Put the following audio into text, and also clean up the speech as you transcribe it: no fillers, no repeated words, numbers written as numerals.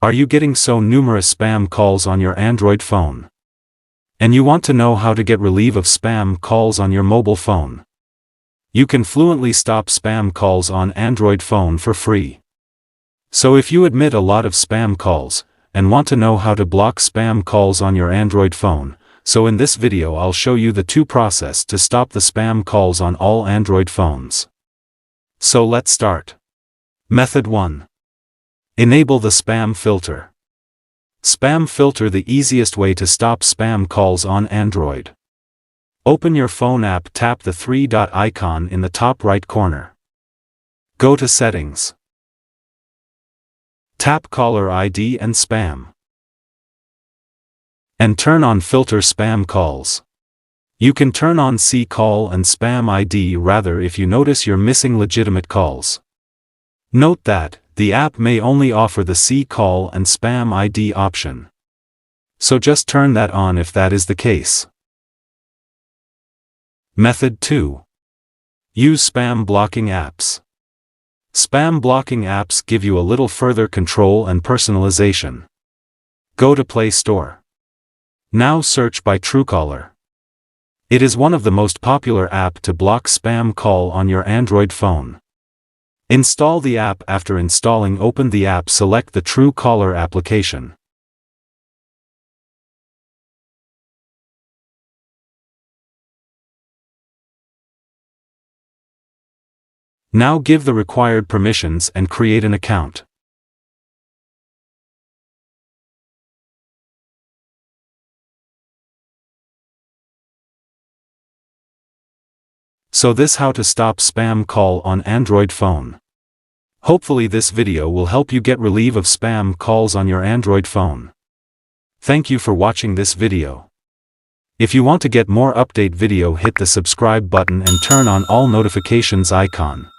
Are you getting so numerous spam calls on your Android phone? And you want to know how to get relief of spam calls on your mobile phone? You can fluently stop spam calls on Android phone for free. So if you admit a lot of spam calls, and want to know how to block spam calls on your Android phone, so in this video I'll show you the two process to stop the spam calls on all Android phones. So let's start. Method 1. Enable the spam filter. Spam filter, the easiest way to stop spam calls on Android. Open your phone app, tap the three-dot icon in the top right corner. Go to Settings. Tap Caller ID and Spam. And turn on Filter Spam Calls. You can turn on See Call and Spam ID rather if you notice you're missing legitimate calls. Note that the app may only offer the See Call and Spam ID option. So just turn that on if that is the case. Method 2. Use spam blocking apps. Spam blocking apps give you a little further control and personalization. Go to Play Store. Now search by Truecaller. It is one of the most popular app to block spam call on your Android phone. Install the app. After installing, open the app, select the Truecaller application. Now give the required permissions and create an account. So this how to stop spam call on Android phone. Hopefully this video will help you get relief of spam calls on your Android phone. Thank you for watching this video. If you want to get more update video, hit the subscribe button and turn on all notifications icon.